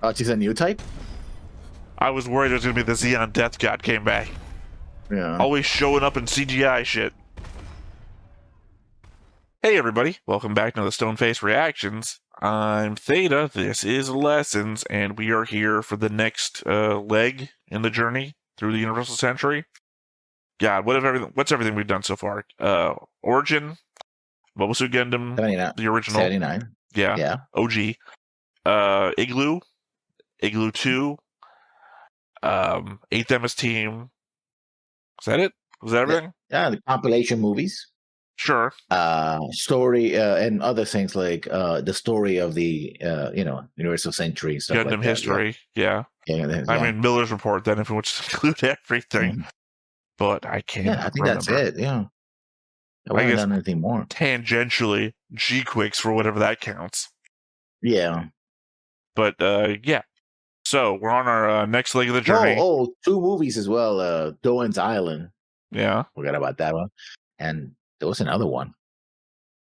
Oh, she's a new type? I was worried it was going to be the Xeon Death God came back. Yeah. Always showing up in CGI shit. Hey everybody, welcome back to the Stoneface Reactions. I'm Theta, this is Lessons, and we are here for the next leg in the journey through the Universal Century. God, what's everything we've done so far? Origin, Suit Gundam, 79. the original. 79. Yeah. Yeah. OG. Igloo 2, 8th MS Team. Is that it? Was that everything? Yeah, the compilation movies. Sure. Story and other things like the story of the Universal Century stuff Gundam like that. history. Yeah. I mean Miller's Report then if we want to include everything. Mm-hmm. But I can't Yeah, I think remember. that's it. Yeah. I haven't done anything more. Tangentially, G-Quicks for whatever that counts. Yeah. But yeah. So we're on our next leg of the journey. Oh, 2 movies as well. Doan's Island. Yeah. Forgot about that one. And there was another one,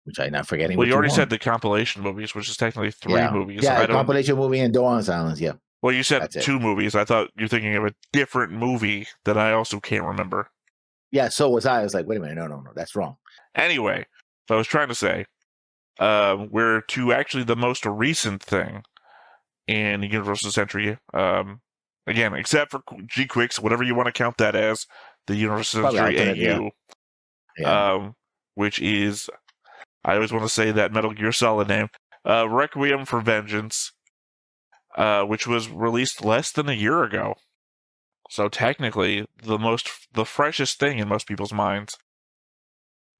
which I'm not forgetting. Well, you already said the compilation movies, which is technically 3 movies. Yeah, compilation movie and Doan's Island. Yeah. Well, you said 2 movies. I thought you're thinking of a different movie that I also can't remember. Yeah, so was I. I was like, wait a minute, no, that's wrong. Anyway, so I was trying to say, we're to actually the most recent thing in the Universal Century. Again, except for G-Quicks, whatever you want to count that as, the Universal Century AU. Yeah. Which is, I always want to say that Metal Gear Solid name, Requiem for Vengeance, which was released less than a year ago. So technically, the freshest thing in most people's minds.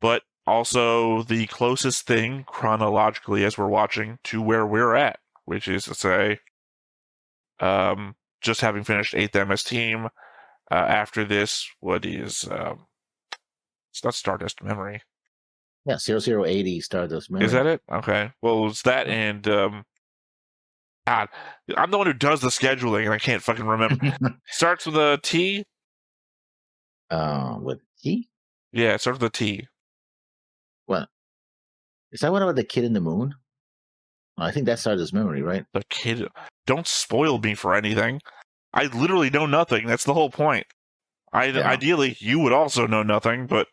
But also the closest thing, chronologically, as we're watching, to where we're at. Which is to say, just having finished 8th MS Team, after this, what is, it's not Stardust Memory. Yeah, 0080 Stardust Memory. Is that it? Okay. Well, it's that and, God, I'm the one who does the scheduling and I can't fucking remember. Starts with a T? With T? Yeah, it starts with a T. What? Is that one about the kid in the moon? I think that's Stardust Memory, right? The kid. Don't spoil me for anything. I literally know nothing. That's the whole point. Ideally, you would also know nothing, but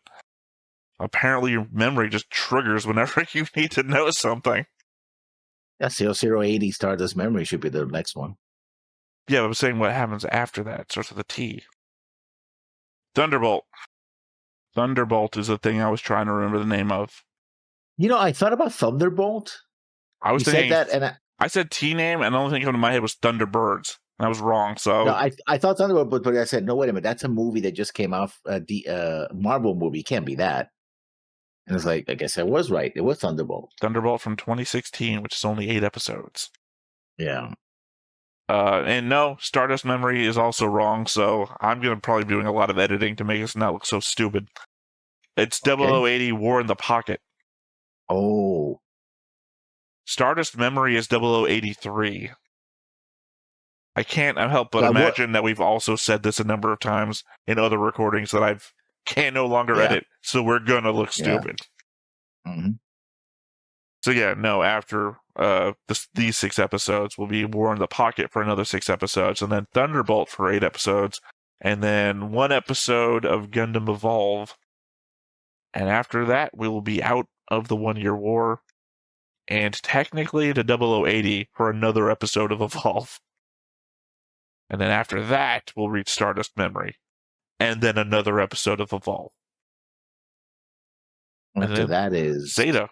apparently your memory just triggers whenever you need to know something. Yeah, 0080 Stardust Memory should be the next one. Yeah, but I'm saying what happens after that. It starts with a T. Thunderbolt. Thunderbolt is the thing I was trying to remember the name of. You know, I thought about Thunderbolt. I was thinking said that, and I said T name, and the only thing that came to my head was Thunderbirds. I was wrong. So no, I thought Thunderbolt, but I said no. Wait a minute, that's a movie that just came off. The Marvel movie can't be that. And it's like, I guess I was right. It was Thunderbolt. Thunderbolt from 2016, which is only 8 episodes. Yeah. And no, Stardust Memory is also wrong, so I'm going to probably be doing a lot of editing to make us not look so stupid. It's 0080 War in the Pocket. Oh. Stardust Memory is 0083. I can't help but imagine that we've also said this a number of times in other recordings that I can no longer edit, so we're going to look stupid. Mm-hmm. So yeah, no, after these 6 episodes will be War in the Pocket for another 6 episodes, and then Thunderbolt for 8 episodes, and then 1 episode of Gundam Evolve. And after that, we will be out of the 1-year war, and technically to 0080 for another episode of Evolve. And then after that, we'll reach Stardust Memory, and then another episode of Evolve. After that is Zeta.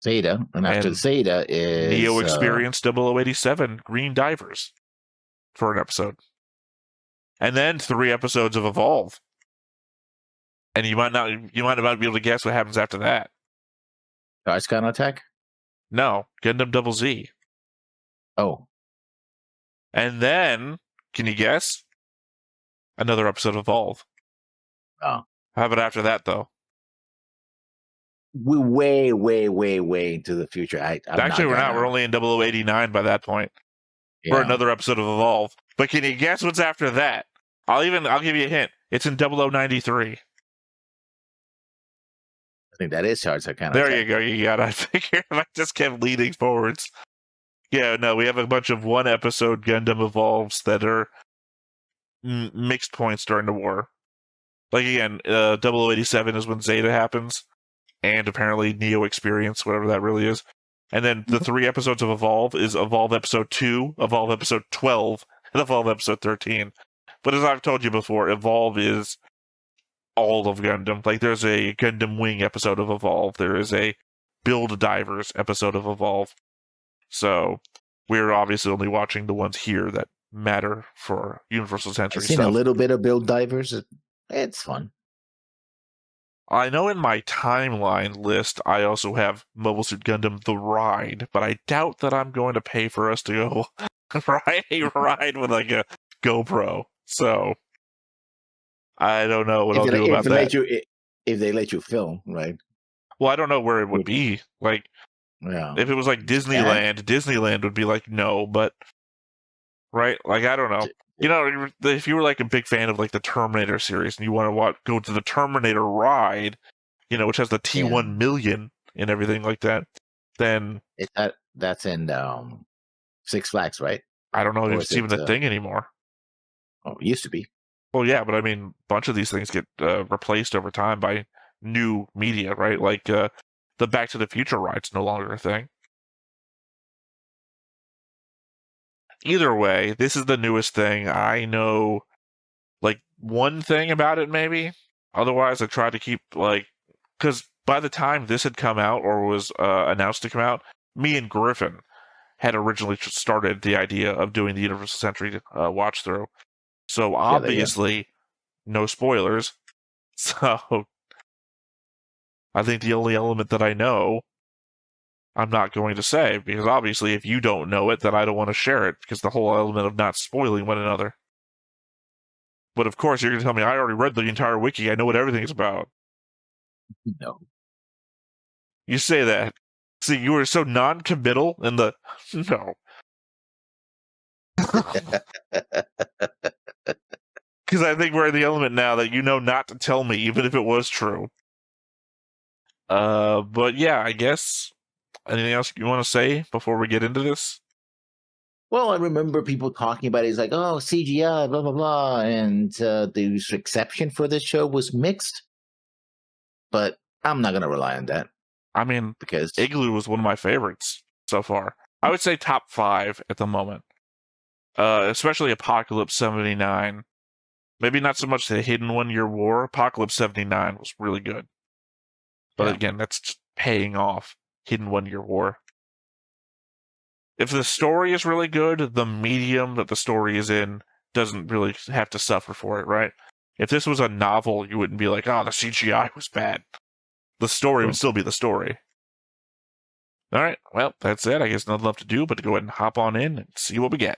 Zeta, and after Zeta is Neo Experience 0087 Green Divers for an episode. And then 3 episodes of Evolve. And you might not be able to guess what happens after that. Ice Counterattack? No, Gundam Double Z. Oh. And then, can you guess? Another episode of Evolve. Oh. How about after that, though? We're way into the future. Actually, we're not. We're only in 0089 by that point. For another episode of Evolve. But can you guess what's after that? I'll give you a hint. It's in 0093. I think that is Charge Counterattack. There you go. You got it. I figured if I just kept leading forwards. Yeah, no, we have a bunch of one episode Gundam Evolves that are mixed points during the war. Like again, 0087 is when Zeta happens, and apparently Neo Experience, whatever that really is. And then the 3 episodes of Evolve is Evolve Episode 2, Evolve Episode 12, and Evolve Episode 13. But as I've told you before, Evolve is all of Gundam. Like, there's a Gundam Wing episode of Evolve. There is a Build Divers episode of Evolve. So, we're obviously only watching the ones here that matter for Universal Century I've seen stuff. a little bit of Build Divers. It's fun. I know in my timeline list, I also have Mobile Suit Gundam The Ride, but I doubt that I'm going to pay for us to go ride with like a GoPro. So, I don't know what I'll do about that. If they let you film, right? Well, I don't know where it would be. Like, yeah. If it was like Disneyland would be like, no, but, right? Like, I don't know. You know, if you were like a big fan of like the Terminator series and you want to go to the Terminator ride, you know, which has the T1 million and everything like that, then that's in Six Flags, right? I don't know if it's even a thing anymore. Oh, it used to be. Well, yeah, but I mean, a bunch of these things get replaced over time by new media, right? Like the Back to the Future ride's no longer a thing. Either way, this is the newest thing. I know, like, one thing about it, maybe. Otherwise, I try to keep, like, because by the time this had come out or was announced to come out, me and Griffin had originally started the idea of doing the Universal Century watch through. So obviously, no spoilers. So I think the only element that I know, I'm not going to say, because obviously if you don't know it, then I don't want to share it, because the whole element of not spoiling one another. But of course, you're going to tell me, I already read the entire wiki, I know what everything's about. No. You say that. See, you were so non-committal in the... No. Because I think we're in the element now that you know not to tell me, even if it was true. But yeah, I guess... Anything else you want to say before we get into this? Well, I remember people talking about it. It's like, oh, CGI, blah, blah, blah. And the reception for this show was mixed. But I'm not going to rely on that. I mean, because Igloo was one of my favorites so far. I would say top 5 at the moment. Especially Apocalypse 79. Maybe not so much the Hidden 1 Year War. Apocalypse 79 was really good. But again, that's just paying off. Hidden 1 Year War. If the story is really good, the medium that the story is in doesn't really have to suffer for it, right? If this was a novel, you wouldn't be like, oh, the CGI was bad. The story would still be the story. All right, well, that's it. I guess nothing left to do but to go ahead and hop on in and see what we get.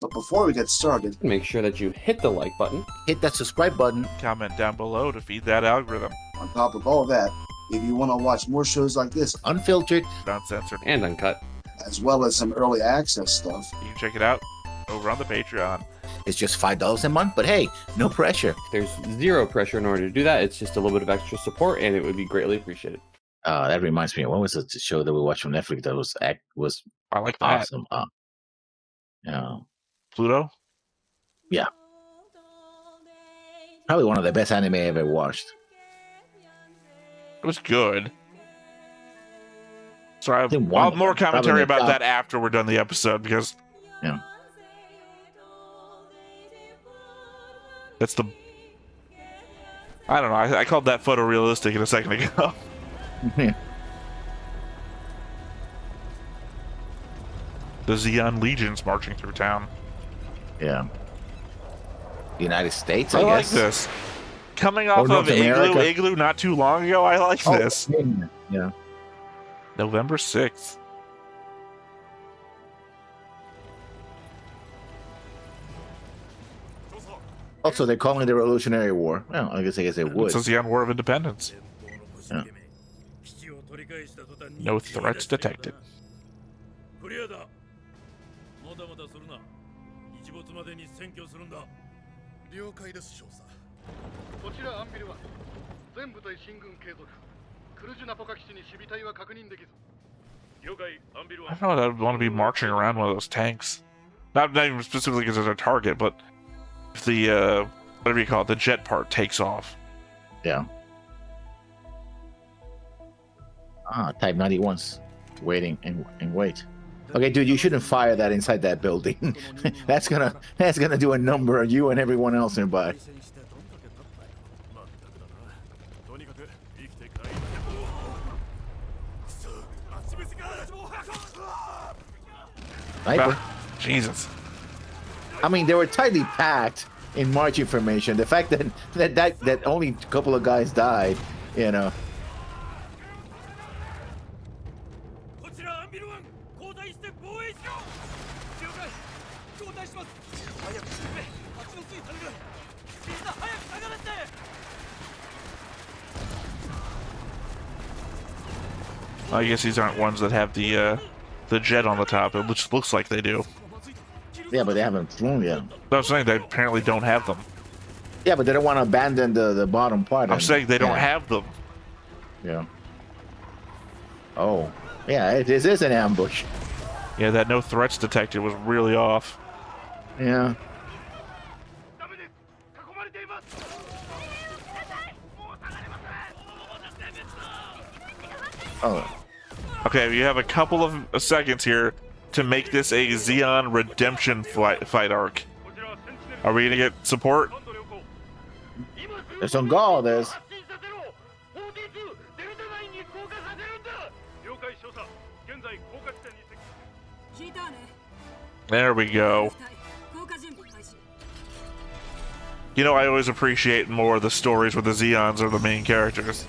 But before we get started, make sure that you hit the like button. Hit that subscribe button. Comment down below to feed that algorithm. On top of all that, if you want to watch more shows like this, unfiltered, uncensored, and uncut, as well as some early access stuff, you can check it out over on the Patreon. It's just $5 a month, but hey, no pressure. There's zero pressure in order to do that. It's just a little bit of extra support, and it would be greatly appreciated. That reminds me, what was the show that we watched on Netflix that was I like that. Awesome. Pluto? Yeah. Probably one of the best anime I ever watched. It was good. So I'll have more commentary about that after we're done the episode, because that's the... I don't know, I called that photorealistic a second ago. The Zeon Legion's marching through town. Yeah. United States, I guess. like this. Coming off of Igloo not too long ago, I like this. Yeah. November 6th. Also, they're calling it the Revolutionary War. Well, I guess they would. It says the War of Independence. Yeah. No threats detected. I don't know that I'd want to be marching around one of those tanks. Not even specifically because it's a target, but if the whatever you call it, the jet part takes off. Yeah. Type 91's waiting and wait. Okay, dude, you shouldn't fire that inside that building. that's gonna do a number on you and everyone else nearby. Sniper. Jesus. I mean, they were tightly packed in March information. The fact that only a couple of guys died, you know. I guess these aren't ones that have the jet on the top. It just looks like they do. Yeah, but they haven't flown yet. No, I'm saying they apparently don't have them. Yeah, but they don't want to abandon the bottom part. I'm saying they don't have them. Yeah. Oh. Yeah, this is an ambush. Yeah, that no threats detected was really off. Yeah. Oh. Okay, we have a couple of seconds here to make this a Zeon redemption fight arc. Are we gonna get support? There's some gall, there's. There we go. You know, I always appreciate more the stories where the Zeons are the main characters.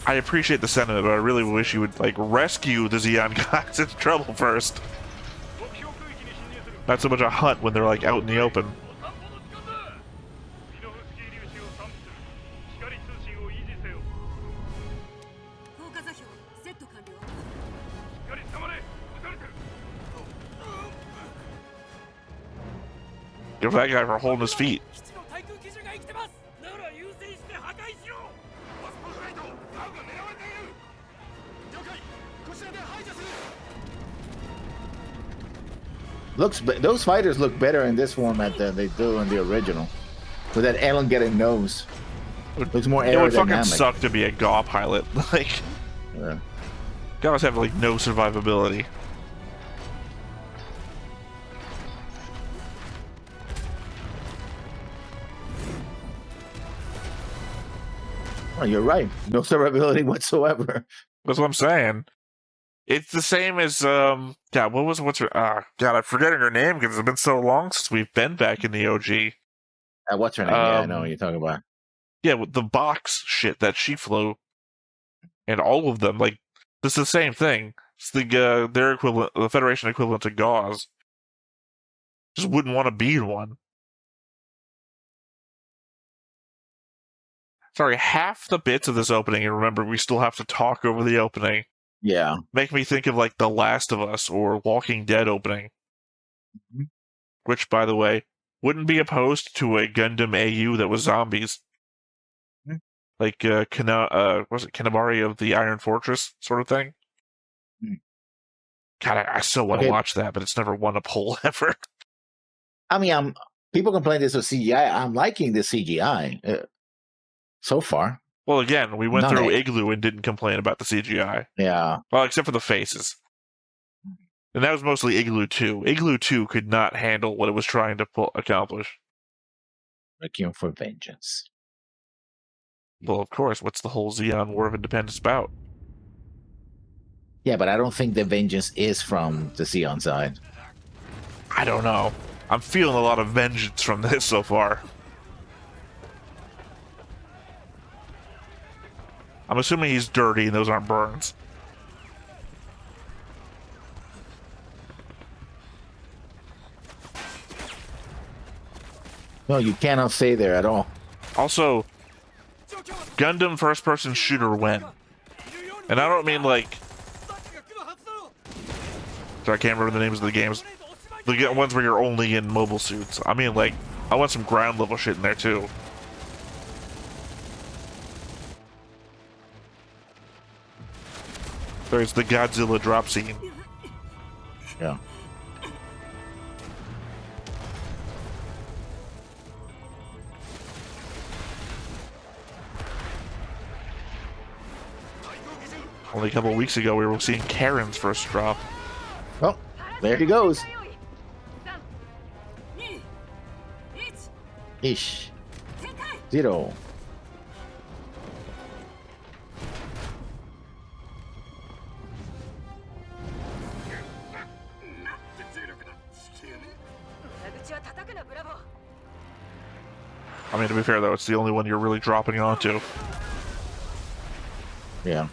I appreciate the sentiment, but I really wish you would, like, rescue the Zeon guys in trouble first. Not so much a hunt when they're, like, out in the open. Give that guy for holding his feet. Those fighters look better in this format than they do in the original. With that elongated nose. Looks more aerodynamic. It would fucking suck to be a GAW pilot. Like, yeah. GAWs have, like, no survivability. Oh, you're right. No survivability whatsoever. That's what I'm saying. It's the same as God. What's her? God, I'm forgetting her name because it's been so long since we've been back in the OG. What's her name? Yeah, I know what you're talking about. Yeah, with the box shit that she flew, and all of them, like, this is the same thing. It's the their equivalent, the Federation equivalent to gauze. Just wouldn't want to be in one. Sorry, half the bits of this opening, and remember, we still have to talk over the opening. Yeah. Make me think of, like, The Last of Us or Walking Dead opening. Mm-hmm. Which, by the way, wouldn't be opposed to a Gundam AU that was zombies. Mm-hmm. Like, was it Kinabari of the Iron Fortress sort of thing? Mm-hmm. God, I still want to watch that, but it's never won a poll ever. I mean, people complain this was CGI. I'm liking the CGI so far. Well, again, we went through Igloo and didn't complain about the CGI. Yeah. Well, except for the faces. And that was mostly Igloo 2. Igloo 2 could not handle what it was trying to accomplish. Requiem for Vengeance. Well, of course. What's the whole Zeon War of Independence about? Yeah, but I don't think the vengeance is from the Zeon side. I don't know. I'm feeling a lot of vengeance from this so far. I'm assuming he's dirty and those aren't burns. No, you cannot stay there at all. Also, Gundam first-person shooter when? And I don't mean like... So I can't remember the names of the games. The ones where you're only in mobile suits. I mean, like, I want some ground level shit in there too. There's the Godzilla drop scene. Yeah. Only a couple of weeks ago, we were seeing Karen's first drop. Oh, there he goes. Ish. 0. I mean, to be fair though, it's the only one you're really dropping onto. Yeah.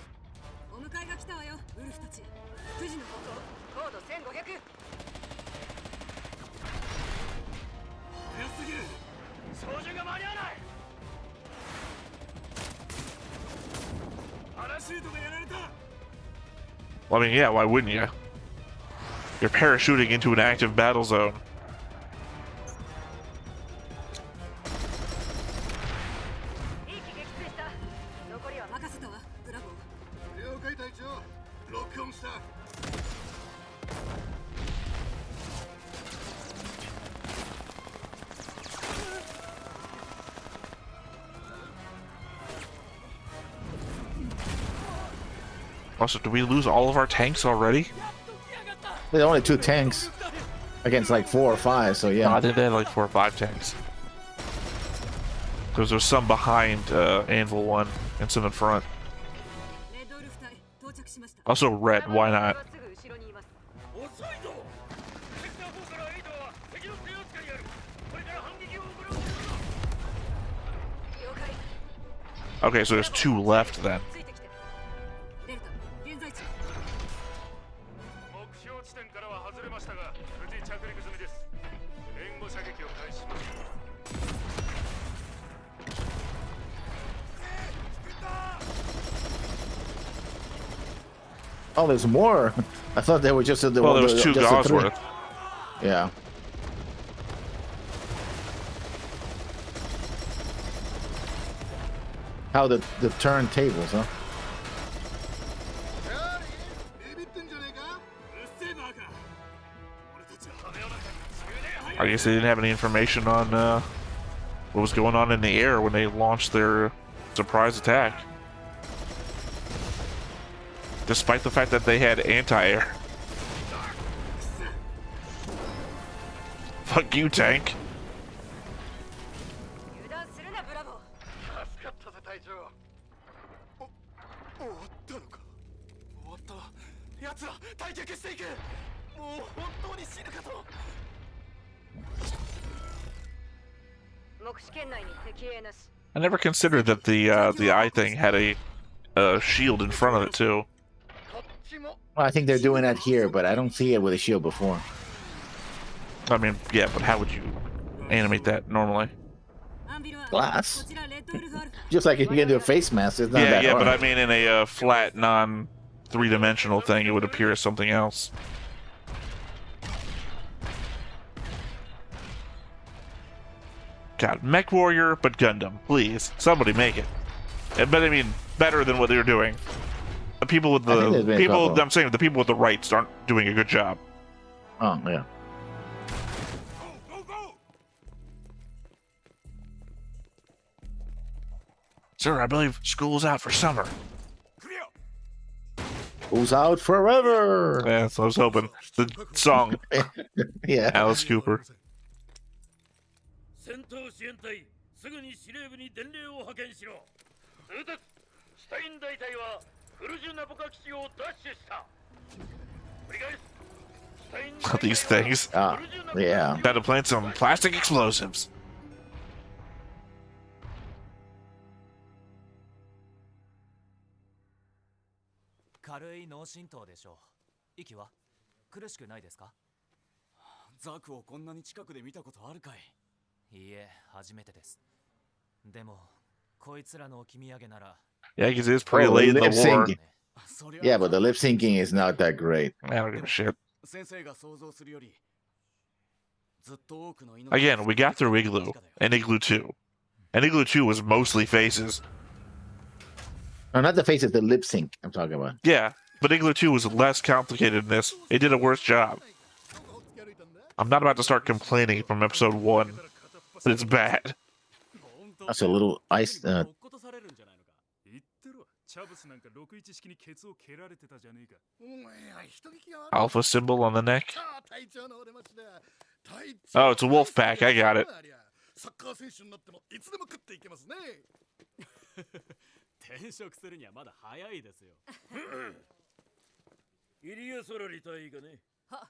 Well, I mean, yeah, why wouldn't you? You're parachuting into an active battle zone. Also, do we lose all of our tanks already? There's only 2 tanks against like 4 or 5, so yeah. No, I think they had like 4 or 5 tanks. Because there's some behind Anvil 1 and some in front. Also red, why not? Okay, so there's 2 left then. Oh, there's more. I thought they were just the Well, there was 2 just the 3. Gosworth. Yeah. How the turntables, huh? I guess they didn't have any information on what was going on in the air when they launched their surprise attack. Despite the fact that they had anti-air. Fuck you, tank. I never considered that the eye thing had a shield in front of it too. Well, I think they're doing that here, but I don't see it with a shield before. I mean, yeah, but how would you animate that normally? Glass. Just like if you can do a face mask, it's not Yeah, that yeah, hard. but I mean, in a flat, non-3-dimensional thing, it would appear as something else. God, Mech Warrior, but Gundam, please, somebody make it. But I mean, better than what they're doing. The people with the people, I'm saying the people with the rights aren't doing a good job. Oh yeah. Sir, I believe school's out for summer. Who's out forever? Yeah, that's what I was hoping. The song, Yeah. Alice Cooper. These things. Yeah. Got to plant some plastic explosives. Zaku をこんなに近くで見たことあるかい？いいえ、初めてです。でも、こいつらの置き土産なら。Yeah, because it is pretty Oh, late in the lip war. syncing. Yeah, but the lip syncing is not that great. I don't give a shit. 先生が想像するより Again, we got through Igloo and Igloo 2. And Igloo 2 was mostly faces. No, not the faces, the lip sync I'm talking about. Yeah, but Igloo 2 was less complicated than this. It did a worse job. I'm not about to start complaining from episode 1, but it's bad. That's a little ice. Alpha symbol on the neck. Oh, it's a wolf pack. I got it. 転職するにはまだ早いですよ。イリア・ソラリ隊員がね。は。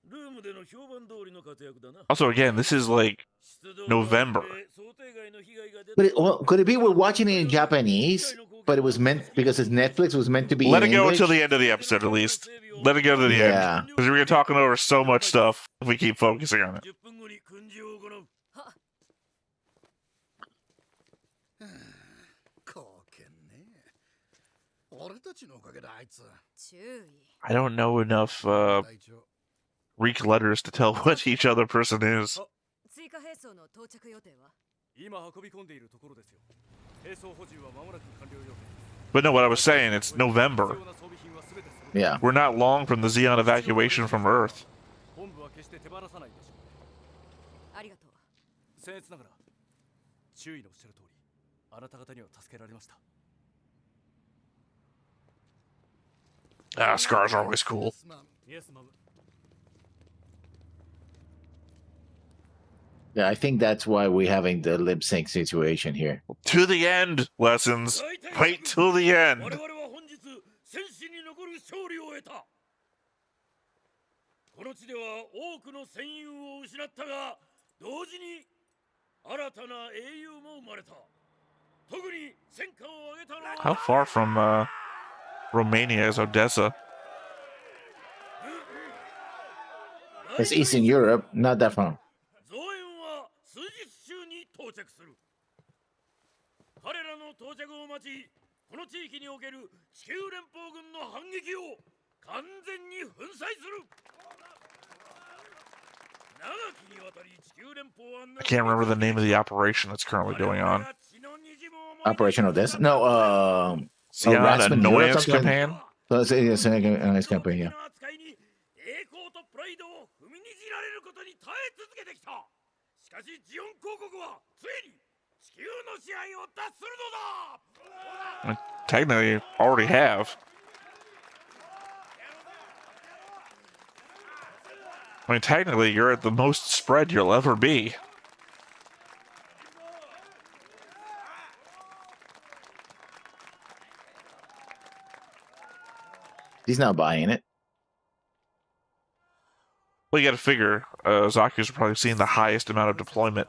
ルームでの評判通りの活躍だな。 Also, again, this is like November. But could it be we're watching it in Japanese, but it was meant because it's Netflix was meant to be. Let in it go English? until the end of the episode, at least. Let it go to the Yeah. end. Because we're going to talking over so much stuff if we keep focusing on it. 10分後に訓示を行う。は。貢献ね。俺たちのおかげだあいつ。注意。 I don't know enough Greek letters to tell what each other person is. 追加兵装の到着予定は？今運び込んでいるところですよ。兵装補充は間もなく完了予定。 But no, what I was saying, it's November. Yeah. We're not long from the Xeon evacuation from Earth. 本部は決して手放さないでしょう。ありがとう。僭越ながら、周囲のおっしゃる通り、あなた方には助けられました。 Ah, scars are always cool. Yes, ma'am. Yeah, I think that's why we're having the lip sync situation here. To the end, lessons. Wait till the 我 end. 々は本日戦士に残る勝利を得た。この地では多くの戦友を失ったが、同時に新たな英雄も生まれた。特に戦果を上げたのは How far from Romania is Odessa? It's Eastern Europe, not that far. 増援は数日中に到着する。彼らの到着を待ち、この地域における地球連邦軍の反撃を完全に粉砕する。長きにわたり地球連邦は I can't remember the name of the operation that's currently going on. Operation Odessa? No, Xeon Rasmus Europe, Annoyance something like- Campaign? So it's a nice campaign, yeah. 栄光とプライドを踏みにじられることに耐え続けてきた。しかしジオン公国はついに地球の支配を脱するのだ。 Technically, already have. I mean, technically, you're at the most spread you'll ever be. He's not buying it. Well, you got to figure, Zaku's probably seeing the highest amount of deployment,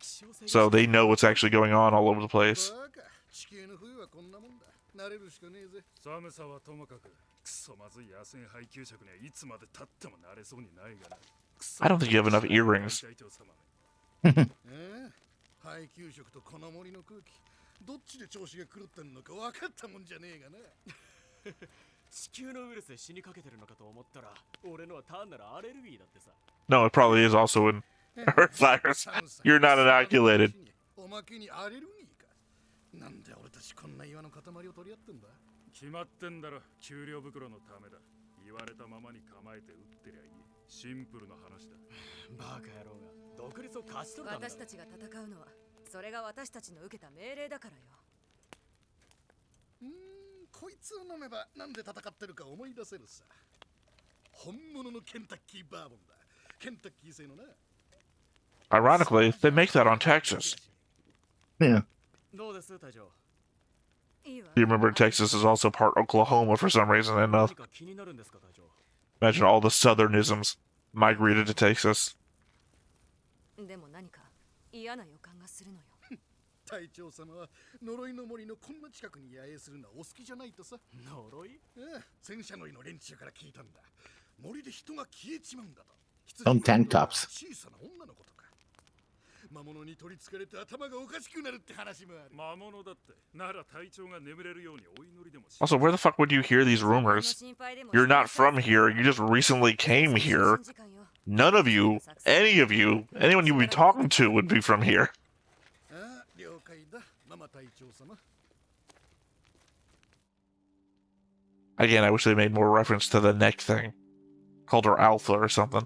so they know what's actually going on all over the place. 地球の冬はこんなもんだ。慣れるしかねえぜ。寒さはともかく、クソまずい野戦配給食にはいつまで経っても慣れそうにないがな。 I don't think you have enough earrings. 配給食とこの森の空気、どっちで調子が狂ってんのか分かったもんじゃねえがな。地球のウイルスで死にかけてるのかと思ったら、俺のは単なるアレルギーだってさ。 No, it probably is also in Earth virus. You're not inoculated. おまけにアレルギーか。なんで俺たちこんな岩の塊を取り合ってんだ。決まってんだろ、給料袋のためだ。言われたままに構えて撃ってりゃいい。シンプルな話だ。バカ野郎が独立を勝ち取るためだ。私たちが戦うのは、それが私たちの受けた命令だからよ。こいつを飲めばなんで戦ってるか思い出せるさ。本物のケンタッキーバーボンだ。ケンタッキー製のな。 Ironically, they make that on Texas. Yeah. どうです、隊長。いいわ。 You remember Texas is also part Oklahoma for some reason. And 何か気になるんですか、隊長。 imagine all the southernisms migrated to Texas. でも何か嫌な予感がするのよ。隊長様は呪いの森のこんな近くに野営するのはお好きじゃないとさ。呪い？戦車乗りの連中から聞いたんだ。森で人が消えちまうんだと。 Some tank tops. 小さな女の子とか。魔物に取りつかれて頭がおかしくなるって話もある。魔物だってなら隊長が眠れるようにお祈りでもし。 Also, where the fuck would you hear these rumors? You're not from here. You just recently came here. None of you, any of you, anyone you would be talking to would be from here. ああ、了解だ、ママ隊長様。 Again, I wish they made more reference to the neck thing. Called her Alpha or something.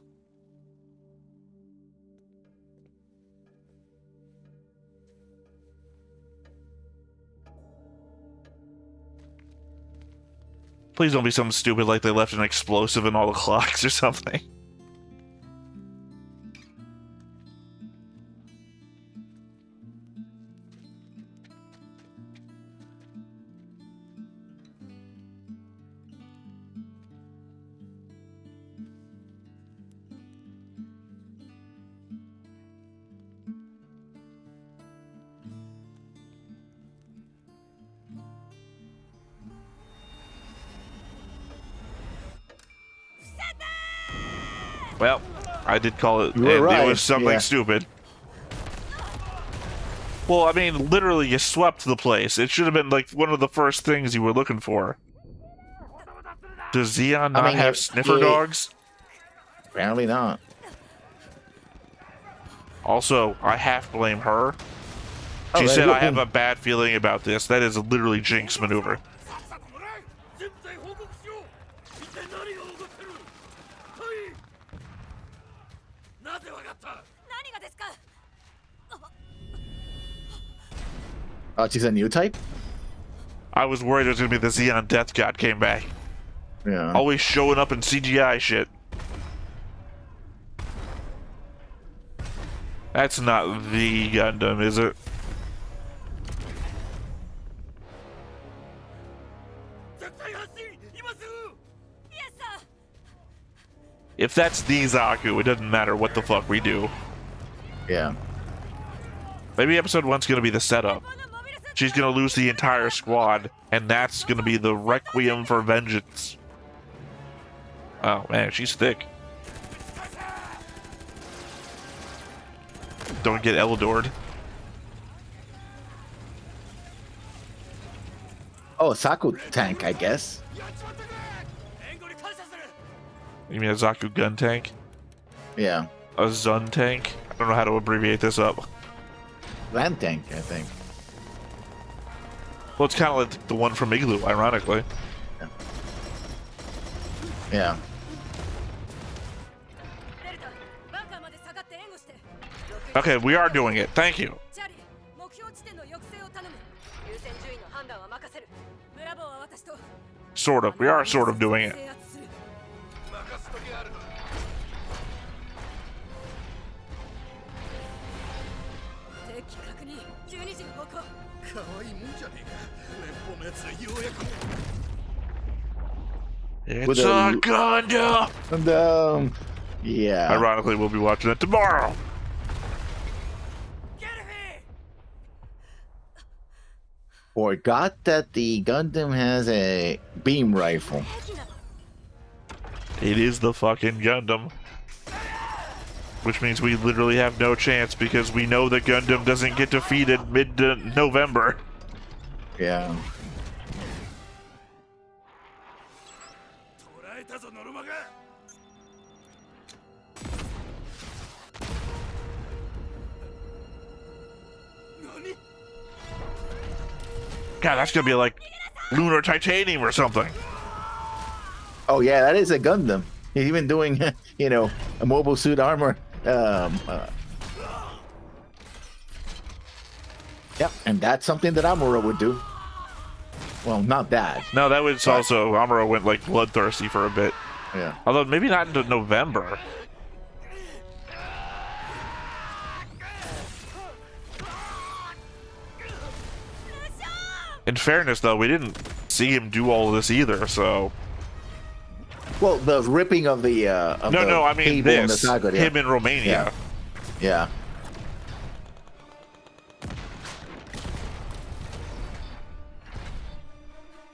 Please don't be something stupid like they left an explosive in all the clocks or something. Well, I did call it, and right. it was something Yeah. stupid. Well, I mean, literally, you swept the place. It should have been, like, one of the first things you were looking for. Does Xeon not have sniffer dogs? Apparently not. Also, I half blame her. Oh, She there said, you I go. have a bad feeling about this. That is literally Jinx maneuver. さっさともらえ。全部隊報告しよう。一体何が起こってる。はい。なぜわかった。何がですか。 Oh, she's a new type? I was worried it was going to be the Xeon Death God came back. Yeah. Always showing up in CGI shit. That's not the Gundam, is it? 絶対発進。今すぐ。 Yes, sir. If that's the Zaku, it doesn't matter what the fuck we do. Yeah. Maybe episode 1's going to be the setup. She's going to lose the entire squad, and that's going to be the Requiem for Vengeance. Oh man, she's thick. Don't get Eldored. Oh, Zaku tank, I guess. 援護に感謝する。 You mean a Zaku gun tank? Yeah. A Zun tank? I don't know how to abbreviate this up. Land tank, I think. Well, it's kind of like the one from Igloo, ironically. Yeah. デルタ、バンカーまで下がって援護して。 Okay, we are doing it. Thank you. チャーリー、目標地点の抑制を頼む。優先順位の判断は任せる。ブラボーは私と。 Sort of. We are sort of doing it. 制圧する。任す時ある。敵確認。12時の方向。可愛いもんじゃねえか。連邦のやつはようやく。 It's With a a- Gundam! And, yeah. Ironically, we'll be watching it tomorrow. Forgot that the Gundam has a beam rifle. It is the fucking Gundam. Which means we literally have no chance because we know that Gundam doesn't get defeated mid-November. Yeah. 捕らえたぞノルマが。 何。 God, that's gonna be like lunar titanium or something. Oh, yeah, that is a Gundam. He's even doing, you know, a mobile suit armor. Yeah, and that's something that Amuro would do. Well, not that. No, that was also Amuro went like bloodthirsty for a bit. Yeah. Although maybe not into November. In fairness, though, we didn't see him do all of this either, so... Well, the ripping of the No, I mean cable in the this. saga, yeah. Him in Romania. Yeah.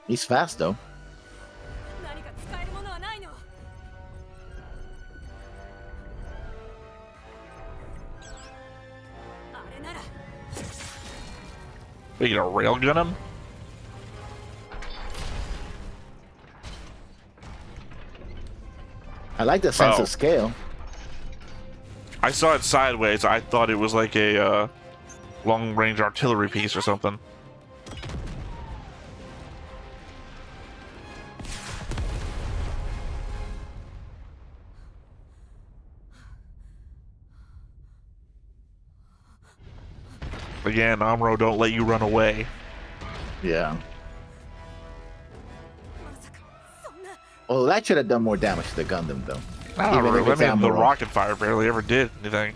He's fast, though. 何か使えるものはないの。Making a railgun him? I like the sense Oh. of scale. I saw it sideways. I thought it was like a long-range artillery piece or something. Again, Amuro, don't let you run away. Yeah. Well, that should have done more damage to the Gundam, though. I don't Even know. if I it's mean, the Amuro. rocket fire barely ever did anything.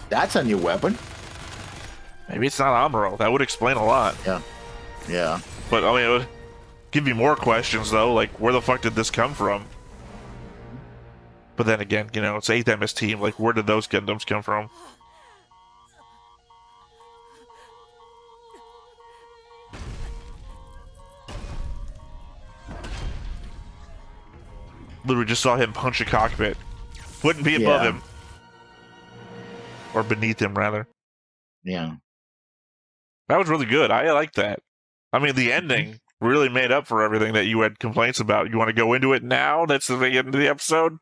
That's a new weapon. Maybe it's not Amuro. That would explain a lot. Yeah. Yeah. But, I mean, it would give you more questions, though. Like, where the fuck did this come from? But then again, you know, it's 8th MS team. Like, where did those Gundams come from? Literally just saw him punch a cockpit. Wouldn't be above Yeah. him. Or beneath him, rather. Yeah. That was really good. I like that. I mean, the ending really made up for everything that you had complaints about. You want to go into it now? That's the end of the episode?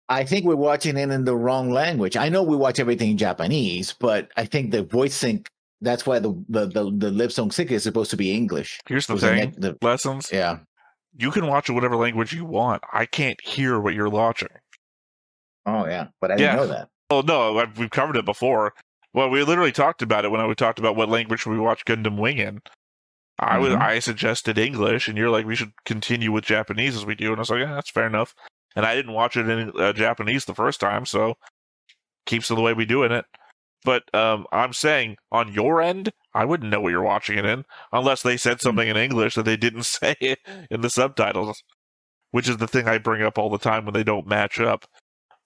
I think we're watching it in the wrong language. I know we watch everything in Japanese, but I think the voice sync, that's why the lip sync is supposed to be English. Here's the Was the thing. neck- the- Lessons. Yeah. You can watch it whatever language you want. I can't hear what you're watching. Oh, yeah. But I didn't Yeah. know that. Oh, no, we've covered it before. Well, we literally talked about it when we talked about what language we watch Gundam Wing in. I suggested English, and you're like, we should continue with Japanese as we do. And I was like, yeah, that's fair enough. And I didn't watch it in Japanese the first time, so keeps it the way we doing it. But I'm saying, on your end, I wouldn't know what you're watching it in, unless they said something in English that they didn't say in the subtitles, which is the thing I bring up all the time when they don't match up.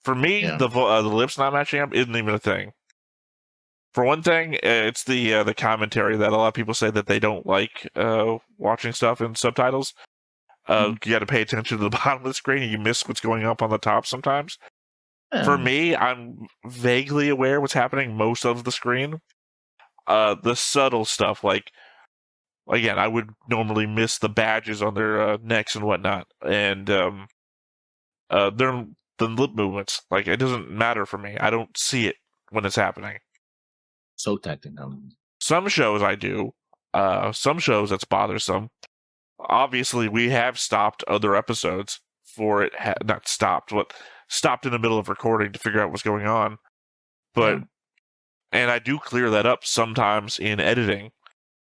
For me, Yeah. the lips not matching up isn't even a thing. For one thing, it's the commentary that a lot of people say that they don't like watching stuff in subtitles. You got to pay attention to the bottom of the screen, and you miss what's going up on the top sometimes. For me, I'm vaguely aware what's happening most of the screen. The subtle stuff, like, again, I would normally miss the badges on their necks and whatnot, and the lip movements. Like, it doesn't matter for me. I don't see it when it's happening. So technical. Some shows I do. Some shows that's bothersome. Obviously, we have stopped other episodes for it. Not stopped, but stopped in the middle of recording to figure out what's going on. But and I do clear that up sometimes in editing.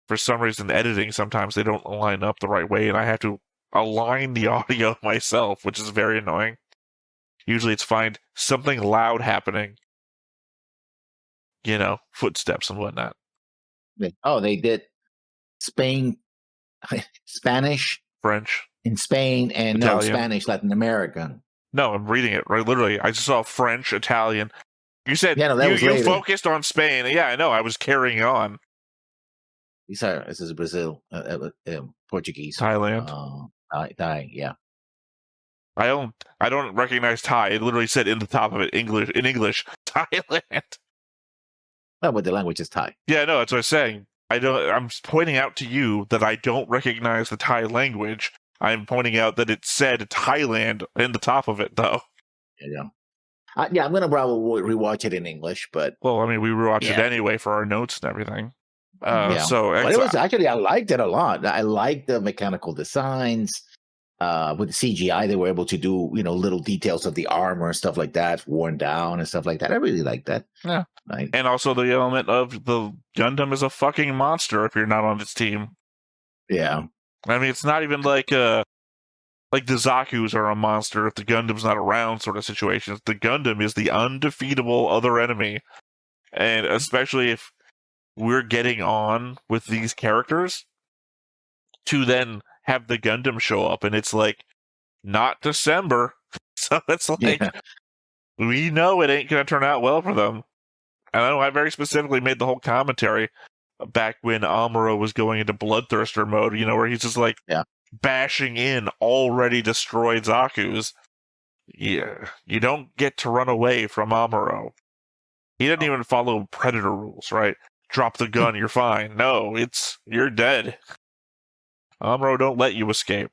For some reason, editing sometimes they don't line up the right way, and I have to align the audio myself, which is very annoying. Usually, it's find something loud happening. You know, footsteps and whatnot. They did Spain, Spanish French. in Spain, and no, Italian. Spanish, Latin America. No, I'm reading it right. Literally, I just saw French, Italian. You said Yeah, no, that was you later. focused on Spain. Yeah, I know. I was carrying on. This is Brazil, Portuguese, Thailand. Thai, yeah. I don't recognize Thai. It literally said in the top of it, English, Thailand. No, but the language is Thai. Yeah, no, that's what I'm saying. I'm pointing out to you that I don't recognize the Thai language. I'm pointing out that it said Thailand in the top of it, though. Yeah. I'm gonna probably rewatch it in English, but Well, I mean, we rewatched it Yeah. anyway for our notes and everything. yeah. So But it was actually, I liked it a lot. I liked the mechanical designs. With the CGI, they were able to do, little details of the armor and stuff like that, worn down and stuff like that. I really like that. Yeah. Right. And also the element of the Gundam is a fucking monster if you're not on its team. Yeah. I mean, it's not even like the Zakus are a monster if the Gundam's not around sort of situations. The Gundam is the undefeatable other enemy. And especially if we're getting on with these characters, to then have the Gundam show up and it's like, not December. So it's like, Yeah. we know it ain't going to turn out well for them. And I know I very specifically made the whole commentary back when Amuro was going into Bloodthirster mode, where he's just like Yeah. bashing in already destroyed Zaku's. you don't get to run away from Amuro. He didn't even follow Predator rules, right? Drop the gun, you're fine. No, you're dead. Amuro don't let you escape.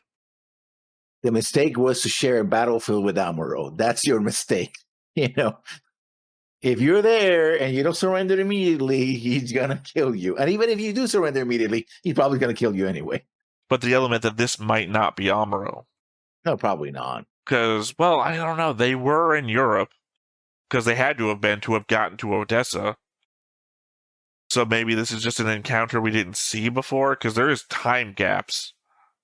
The mistake was to share a battlefield with Amuro. That's your mistake. If you're there and you don't surrender immediately, he's gonna kill you. And even if you do surrender immediately, he's probably gonna kill you anyway. But the element that this might not be Amuro. No, probably not. Because, well, I don't know. They were in Europe because they had to have gotten to Odessa. So maybe this is just an encounter we didn't see before, because there is time gaps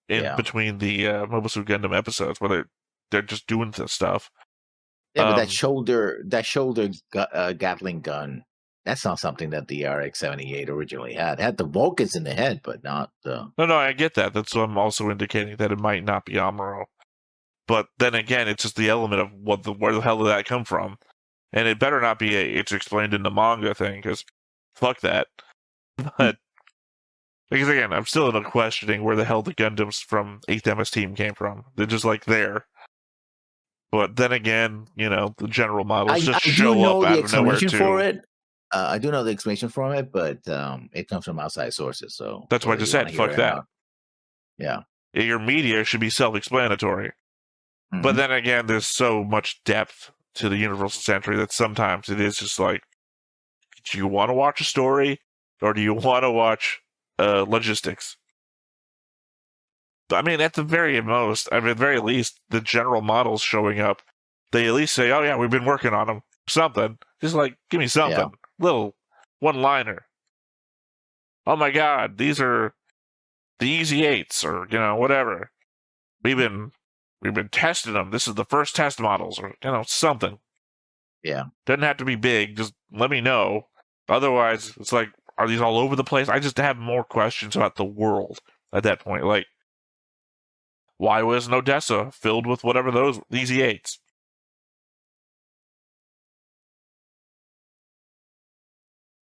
in between the Mobile Suit Gundam episodes where they're just doing this stuff. Yeah, but that shoulder Gatling gun, that's not something that the RX-78 originally had. It had the Vulcans in the head, but not the... No, I get that. That's what I'm also indicating, that it might not be Amuro. But then again, it's just the element of where the hell did that come from? And it better not be it's explained in the manga thing, because fuck that. But, because again, I'm still in a questioning where the hell the Gundams from 8th MS Team came from. They're just like there. But then again, the general models just show up out of nowhere too. For it. I do know the explanation for it, but it comes from outside sources. So that's what I just said. Fuck that. Yeah. Your media should be self-explanatory. Mm-hmm. But then again, there's so much depth to the Universal Century that sometimes it is just like, do you want to watch a story or do you want to watch logistics? I mean, at the very least, the general models showing up, they at least say, oh yeah, we've been working on them. Something. Just like, give me something. Yeah. Little one-liner. Oh my god, these are the Easy 8s, or, whatever. We've been testing them. This is the first test models, or, something. Yeah. Doesn't have to be big. Just let me know. Otherwise, it's like, are these all over the place? I just have more questions about the world at that point. Like, why wasn't Odessa filled with whatever those Easy 8s?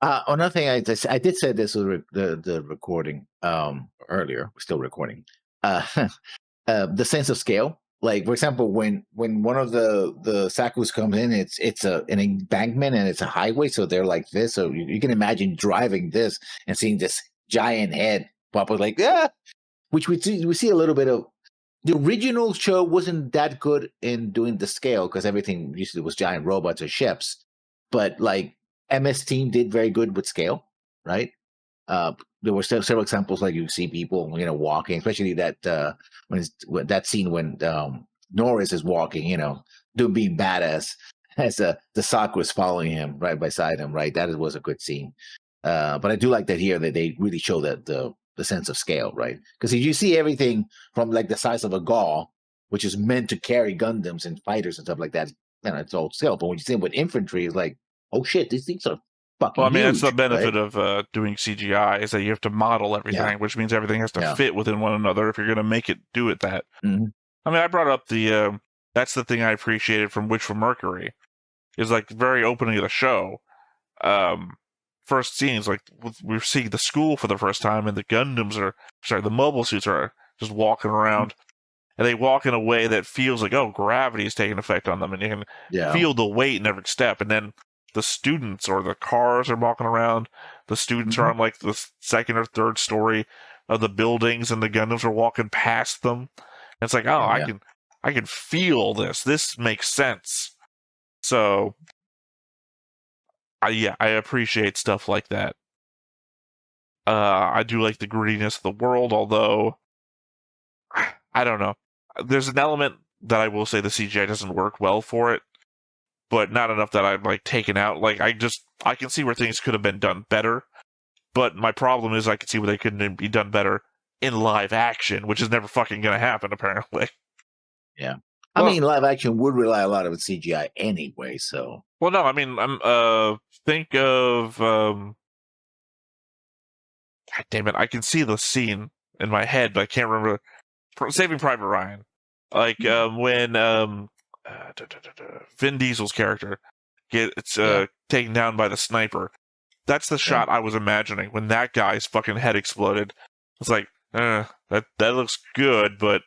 Another thing I did say this was the recording earlier. We're still recording. The sense of scale. Like, for example, when one of the zakus comes in, it's an embankment and it's a highway, so they're like this. So you can imagine driving this and seeing this giant head pop up, like which we see a little bit of. The original show wasn't that good in doing the scale because everything usually was giant robots or ships, but like MS Team did very good with scale, right? There were several examples, like you see people, walking, especially that that scene when Norris is walking, doing being badass as the Zaku was following him right beside him, right? That was a good scene. But I do like that here that they really show that the sense of scale, right? Because if you see everything from like the size of a gaul, which is meant to carry Gundams and fighters and stuff like that, it's all scale. But when you see it with infantry, it's like, oh shit, these things are fucking huge, that's the benefit of doing CGI, is that you have to model everything, which means everything has to fit within one another if you're going to make it do it that. Mm-hmm. I mean, I brought up that's the thing I appreciated from Witch from Mercury, is like very opening of the show. First scenes, like we're seeing the school for the first time, and the the mobile suits are just walking around, and they walk in a way that feels like, gravity is taking effect on them, and you can feel the weight in every step. And then the students or the cars are walking around. The students are on like the second or third story of the buildings, and the Gundams are walking past them. And it's like, I can feel this. This makes sense. So. I appreciate stuff like that. I do like the grittiness of the world, although I don't know. There's an element that I will say the CGI doesn't work well for it, but not enough that I'm like taken out. Like I can see where things could have been done better, but my problem is I can see where they couldn't be done better in live action, which is never fucking gonna happen apparently. Yeah. I mean, live action would rely a lot on CGI anyway, so. Well, no, I mean, think of, God damn it, I can see the scene in my head, but I can't remember. Saving Private Ryan. Like, when Vin Diesel's character gets taken down by the sniper. That's the shot I was imagining when that guy's fucking head exploded. It's like, that looks good, but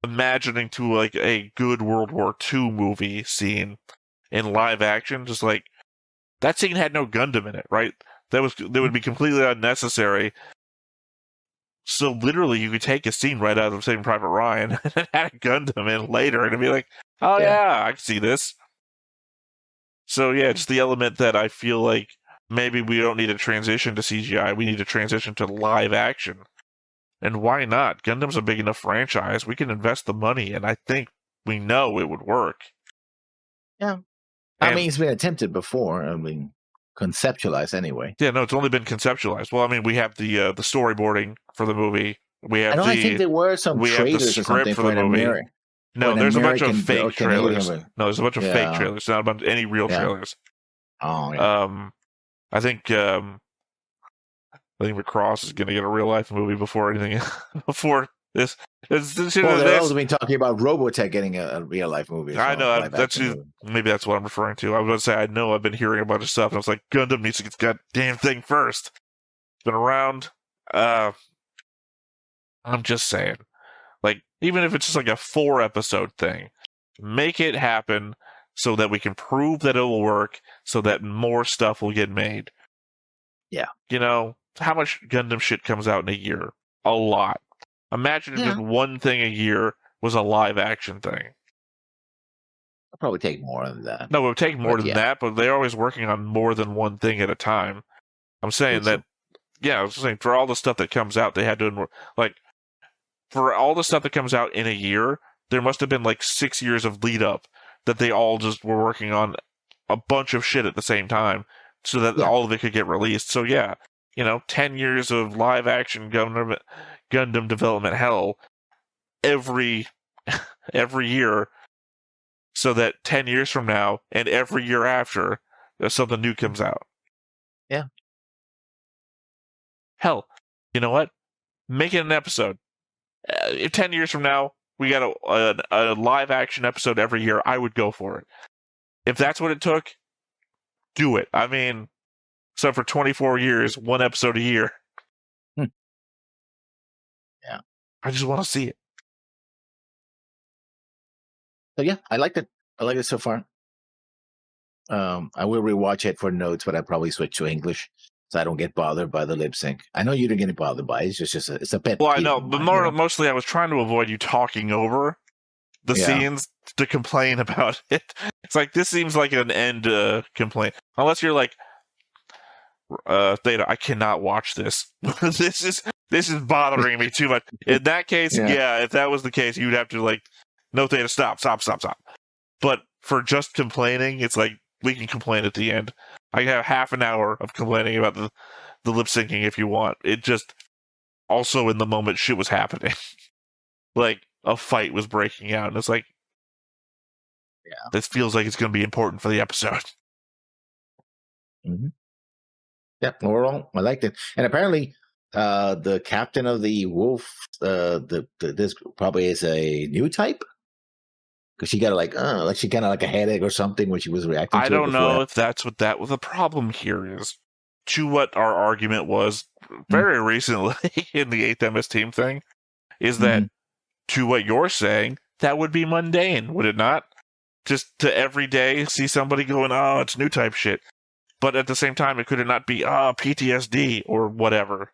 imagining to like a good World War II movie scene in live action, just like that scene had no Gundam in it, right? That would be completely unnecessary. So literally, you could take a scene right out of Saving Private Ryan and add a Gundam in later, and it'd be like, oh yeah, I can see this. So yeah, it's the element that I feel like maybe we don't need to transition to CGI. We need to transition to live action. And why not? Gundam's a big enough franchise. We can invest the money, and I think we know it would work. Yeah. I mean, it's been attempted before. I mean, conceptualized anyway. Yeah, no, it's only been conceptualized. Well, I mean, we have the storyboarding for the movie. We have I think there were some trailers or something for the movie. No, there's a bunch of fake trailers. No, there's a bunch of fake trailers. Not a bunch any real trailers. Oh, yeah. I think Macross is going to get a real life movie before anything before this. They've also been talking about Robotech getting a real life movie. I know maybe that's what I'm referring to. I was going to say I know I've been hearing a bunch of stuff, and I was like, Gundam needs to get this goddamn thing first. It's been around. I'm just saying, like, even if it's just like a 4-episode thing, make it happen so that we can prove that it will work, so that more stuff will get made. Yeah, how much Gundam shit comes out in a year? A lot. Imagine if just one thing a year was a live action thing. It'll probably take more than that. No, it would take more than that, but they're always working on more than one thing at a time. I'm saying that, I was saying, for all the stuff that comes out, they had to, like, for all the stuff that comes out in a year, there must have been like 6 years of lead up that they all just were working on a bunch of shit at the same time so that all of it could get released. So 10 years of live action Gundam development hell every year, so that 10 years from now and every year after, something new comes out. Yeah. Hell, you know what? Make it an episode. 10 years from now, we got a live action episode every year. I would go for it. If that's what it took, do it. I mean, so for 24 years, one episode a year. Yeah. I just want to see it. So yeah, I liked it. I like it so far. I will rewatch it for notes, but I probably switch to English so I don't get bothered by the lip sync. I know you don't get bothered by it. It's just it's a pet. Well, I know, but mostly I was trying to avoid you talking over the scenes to complain about it. It's like, this seems like an end complaint, unless you're like, Theta, I cannot watch this. This is bothering me too much. In that case, if that was the case, you'd have to like, no, Theta, stop. But for just complaining, it's like, we can complain at the end. I can have half an hour of complaining about the lip syncing if you want. It just, also in the moment shit was happening. Like, a fight was breaking out, and it's like, this feels like it's going to be important for the episode. Mm-hmm. Yeah, overall, I liked it. And apparently, the captain of the wolf, this probably is a new type. Because she got like she kind of like a headache or something when she was reacting to I don't know if that's what the problem here is. To what our argument was very recently in the 8th MS team thing, is that to what you're saying, that would be mundane, would it not? Just to every day see somebody going, oh, it's new type shit. But at the same time, could it not be PTSD or whatever?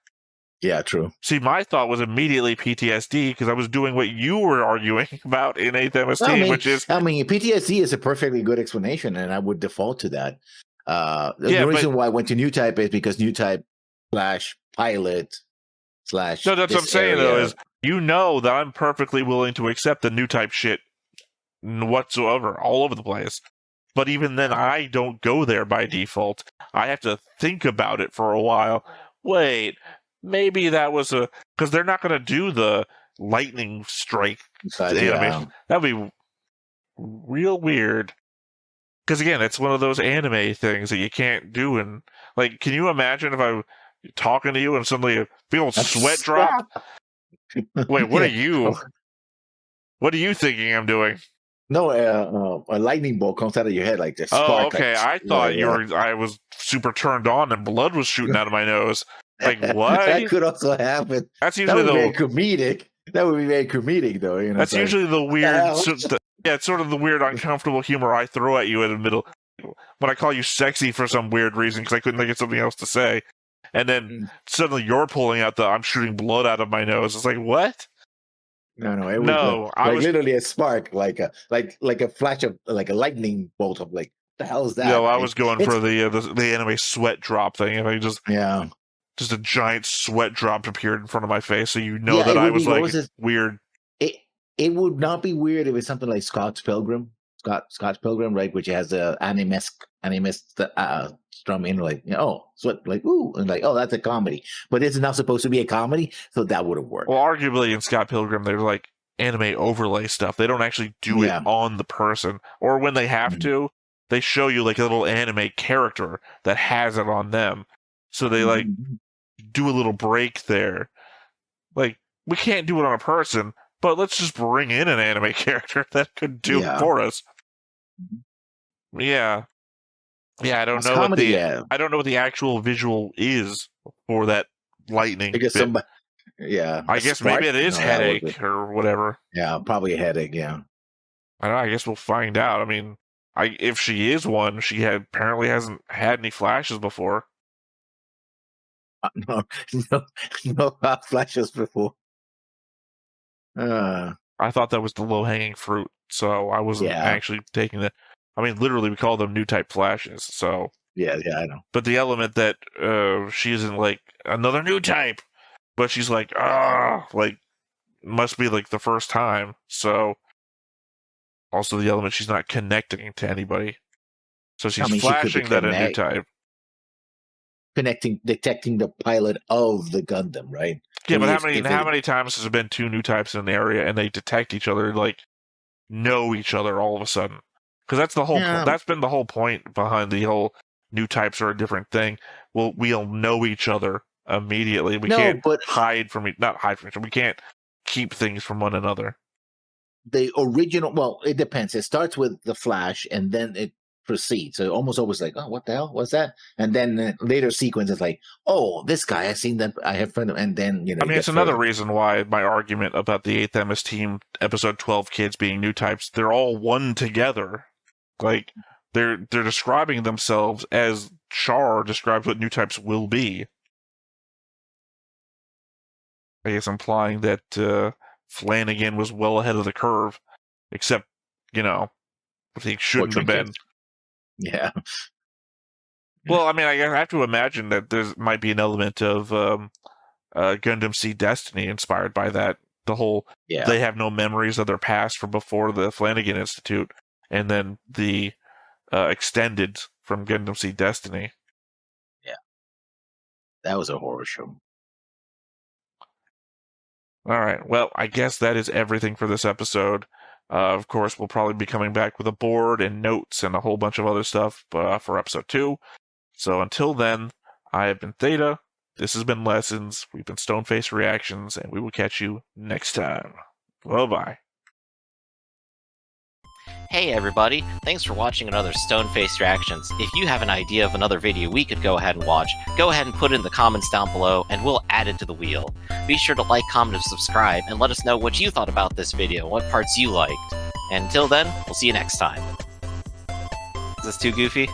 Yeah, true. See, my thought was immediately PTSD because I was doing what you were arguing about in 8th MS team, which is... I mean, PTSD is a perfectly good explanation, and I would default to that. The reason why I went to new type is because new type / pilot / No, that's what I'm saying, though, is that I'm perfectly willing to accept the new type shit whatsoever, all over the place. But even then, I don't go there by default. I have to think about it for a while. Wait, maybe that was because they're not going to do the lightning strike animation. That'd be real weird. Because again, it's one of those anime things that you can't do. And like, can you imagine if I'm talking to you and suddenly a big old sweat drop? Wait, what are you? What are you thinking I'm doing? No, a lightning bolt comes out of your head like this. Oh, okay. I thought I was super turned on and blood was shooting out of my nose. Like, what? That could also happen. That's usually very comedic. That would be very comedic, though. You know, That's it's like, usually the weird, hell? it's sort of the weird, uncomfortable humor I throw at you in the middle when I call you sexy for some weird reason because I couldn't think of something else to say, and then suddenly you're pulling out the "I'm shooting blood out of my nose." It's like, what? No, it was No, I like was, literally a spark, like a flash of like a lightning bolt of like, the hell is that? you know, I right? was going for the anime sweat drop thing, and I just a giant sweat drop appeared in front of my face, so you know that it I would was be, what like was this? weird. It would not be weird if it's something like Scott's Pilgrim, right, which has a anime strumming, like, you know, oh, so like, ooh, and like, oh, that's a comedy, but it's not supposed to be a comedy, so that would have worked. Well, arguably in Scott Pilgrim, there's like anime overlay stuff. They don't actually do it on the person, or when they have to, they show you like a little anime character that has it on them. So they like do a little break there. Like, we can't do it on a person, but let's just bring in an anime character that could do it for us. Yeah. Yeah, I don't know comedy, I don't know what the actual visual is for that lightning. Because bit. somebody, I guess maybe it is headache or whatever. Yeah, probably a headache. Yeah, I don't know. I guess we'll find out. I mean, if she is one, she apparently hasn't had any flashes before. No hot flashes before. I thought that was the low hanging fruit, so I wasn't actually taking it. I mean, literally, we call them new type flashes. So yeah, I know. But the element that she isn't like another new type, but she's like like must be like the first time. So also the element she's not connecting to anybody, so she's flashing that a new type. Detecting the pilot of the Gundam, right? Yeah, but how many times has there been two new types in an area and they detect each other, like know each other all of a sudden? Because that's the whole. That's been the whole point behind the whole new types are a different thing. Well, we'll know each other immediately. We can't hide from not hide from each other. We can't keep things from one another. The original, well, it depends. It starts with the Flash, and then it proceeds. So almost always like, oh, what the hell was that? And then the later sequence is like, oh, this guy, I've seen that, I have friend of, and then you know. I mean, it's another reason why my argument about the 8th MS Team episode 12 kids being new types, they're all one together. Like they're describing themselves as Char describes what new types will be. I guess implying that Flanagan was well ahead of the curve, except, you know, he shouldn't have been. Yeah. Well, I mean, I have to imagine that there might be an element of Gundam Seed Destiny inspired by that. The whole they have no memories of their past from before the Flanagan Institute, and then the extended from Gundam Seed Destiny. Yeah. That was a horror show. All right. Well, I guess that is everything for this episode. Of course, we'll probably be coming back with a board and notes and a whole bunch of other stuff for episode 2. So until then, I have been Theta. This has been Lessons. We've been Stoneface Reactions, and we will catch you next time. Bye-bye. Hey everybody, thanks for watching another Stoneface Reactions. If you have an idea of another video we could go ahead and watch, go ahead and put it in the comments down below and we'll add it to the wheel. Be sure to like, comment, and subscribe and let us know what you thought about this video, what parts you liked. And until then, we'll see you next time. Is this too goofy?